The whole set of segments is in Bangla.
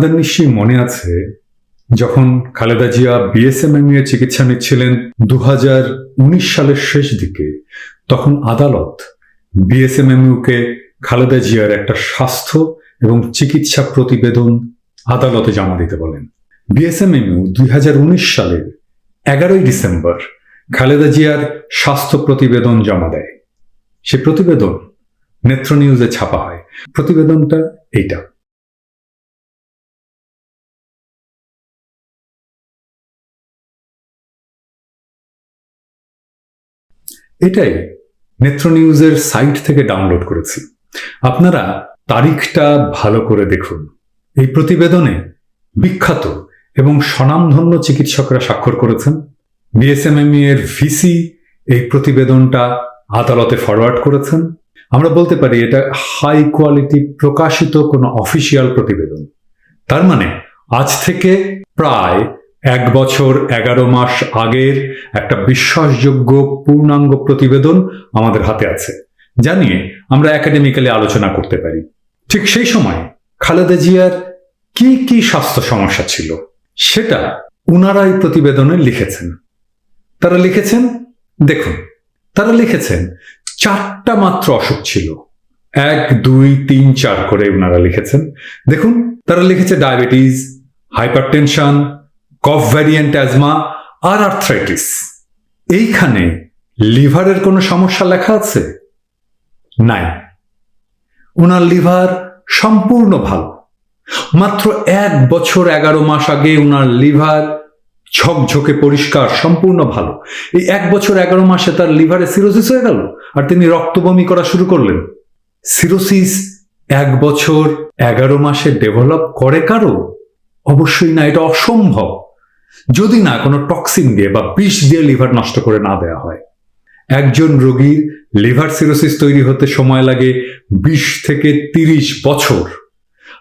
আপনাদের নিশ্চয়ই মনে আছে যখন খালেদা জিয়া বিএসএমএমইউ এর চিকিৎসা নিচ্ছিলেন 2019 সালের শেষ দিকে, তখন আদালত বিএসএমএমইউকে খালেদা জিয়ার একটা স্বাস্থ্য এবং চিকিৎসা প্রতিবেদন আদালতে জমা দিতে বলেন। বিএসএমএমইউ 2019 সালের 11 ডিসেম্বর খালেদা জিয়ার স্বাস্থ্য প্রতিবেদন জমা দেয়। সে প্রতিবেদন নেত্র নিউজে ছাপা হয়। প্রতিবেদনটা এইটা। এটাই নেত্র নিউজের সাইট থেকে ডাউনলোড করেছি। আপনারা তারিখটা ভালো করে দেখুন। এই প্রতিবেদনে বিখ্যাত এবং স্বনামধন্য চিকিৎসকরা স্বাক্ষর করেছেন। বিএসএমএমইউ এর ভিসি এই প্রতিবেদনটা আদালতে ফরওয়ার্ড করেছেন। আমরা বলতে পারি এটা হাই কোয়ালিটি প্রকাশিত কোনো অফিসিয়াল প্রতিবেদন। তার মানে আজ থেকে প্রায় 1 বছর 11 মাস আগের একটা বিশ্বাসযোগ্য পূর্ণাঙ্গ প্রতিবেদন আমাদের হাতে আছে, যা নিয়ে আমরা একাডেমিক্যালি আলোচনা করতে পারি। ঠিক সেই সময় খালেদা জিয়ার কি কি স্বাস্থ্য সমস্যা ছিল সেটা উনারাই প্রতিবেদনে লিখেছেন। তারা লিখেছেন, দেখুন, তারা লিখেছেন 4টা মাত্র অসুখ ছিল। 1, 2, 3, 4 করে উনারা লিখেছেন। দেখুন, তারা লিখেছে ডায়াবেটিস, হাইপারটেনশন, কফ ভ্যারিয়েন্ট অ্যাজমা আর আর্থ্রাইটিস। এইখানে লিভারের কোনো সমস্যা লেখা আছে? নাই। ওনার লিভার সম্পূর্ণ ভালো। মাত্র 1 বছর 11 মাস আগে ওনার লিভার ঝকঝকে পরিষ্কার, সম্পূর্ণ ভালো। এই 1 বছর 11 মাসে তার লিভারে সিরোসিস হয়ে গেল আর তিনি রক্ত বমি করা শুরু করলেন। সিরোসিস 1 বছর 11 মাসে ডেভেলপ করে কারো? অবশ্যই না, এটা অসম্ভব, যদি না কোনো টক্সিন দিয়ে বা বিষ দিয়ে লিভার নষ্ট করে না দেওয়া হয়। একজন রোগীর লিভার সিরোসিস তৈরি হতে সময় লাগে 20 থেকে 30 বছর।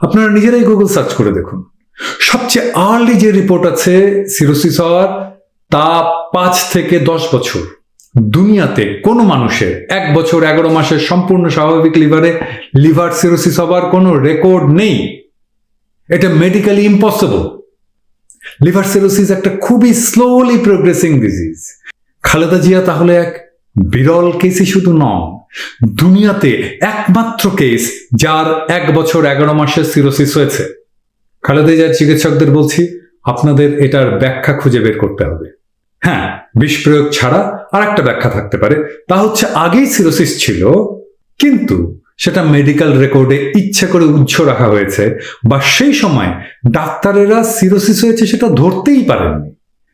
আপনারা নিজেরাই গুগল সার্চ করে দেখুন। সবচেয়ে আর্লি যে রিপোর্ট আছে সিরোসিস হওয়ার, তা 5 থেকে 10 বছর। দুনিয়াতে কোনো মানুষের 1 বছর 11 মাসের সম্পূর্ণ স্বাভাবিক লিভার সিরোসিস হবার কোনো রেকর্ড নেই। এটা মেডিকেলি ইম্পসিবল। লিভার সিরোসিস একটা খুবই slowly progressing disease. Khaleda Zia তাহলে এক বিরল কেসই শুধু নন, দুনিয়াতে একমাত্র কেস যার 1 বছর 11 মাসের সিরোসিস হয়েছে। খালেদা জিয়ার চিকিৎসকদের বলছি, আপনাদের এটার ব্যাখ্যা খুঁজে বের করতে হবে। হ্যাঁ, বিষ প্রয়োগ ছাড়া আর একটা ব্যাখ্যা থাকতে পারে, তা হচ্ছে আগেই সিরোসিস ছিল কিন্তু সেটা মেডিকেল রেকর্ডে ইচ্ছে করে উজ্জ্ব রাখা হয়েছে, বা সেই সময় ডাক্তারেরা সিরোসিস হয়েছে সেটা ধরতেই পারেননি।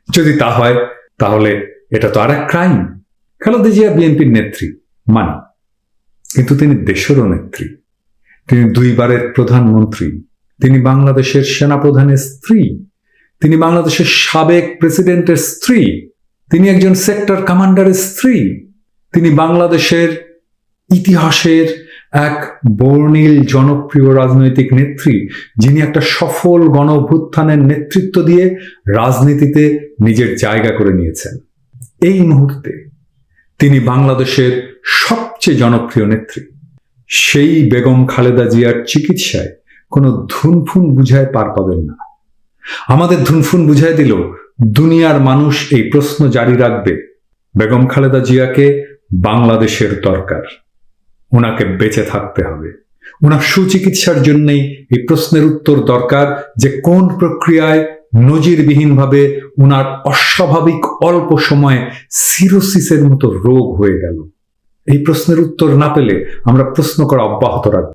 যদি তা হয় তাহলে এটা তো আর এক ক্রাইম। খালেদা জিয়া বিএনপির নেত্রী মানি, কিন্তু তিনি দেশেরও নেত্রী। তিনি 2 বারের প্রধানমন্ত্রী। তিনি বাংলাদেশের সেনাপ্রধানের স্ত্রী। তিনি বাংলাদেশের সাবেক প্রেসিডেন্টের স্ত্রী। তিনি একজন সেক্টর কমান্ডারের স্ত্রী। তিনি বাংলাদেশের ইতিহাসের এক বর্ণিল জনপ্রিয় রাজনৈতিক নেত্রী, যিনি একটা সফল গণ অভ্যুত্থানের নেতৃত্ব দিয়ে রাজনীতিতে নিজের জায়গা করে নিয়েছেন। এই মুহূর্তে তিনি বাংলাদেশের সবচেয়ে জনপ্রিয় নেত্রী। সেই বেগম খালেদা জিয়ার চিকিৎসায় কোনো ধুনফুন বুঝায় পার পাবেন না। আমাদের ধুনফুন বুঝায় দিল দুনিয়ার মানুষ এই প্রশ্ন জারি রাখবে, বেগম খালেদা জিয়াকে বাংলাদেশের দরকার, ওনাকে বেঁচে থাকতে হবে। ওনার সুচিকিৎসার জন্যই এই প্রশ্নের উত্তর দরকার যে কোন প্রক্রিয়ায় নজিরবিহীনভাবে ওনার অস্বাভাবিক অল্প সময়ে সিরোসিসের মতো রোগ হয়ে গেল। এই প্রশ্নের উত্তর না পেলে আমরা প্রশ্ন করা অব্যাহত রাখব।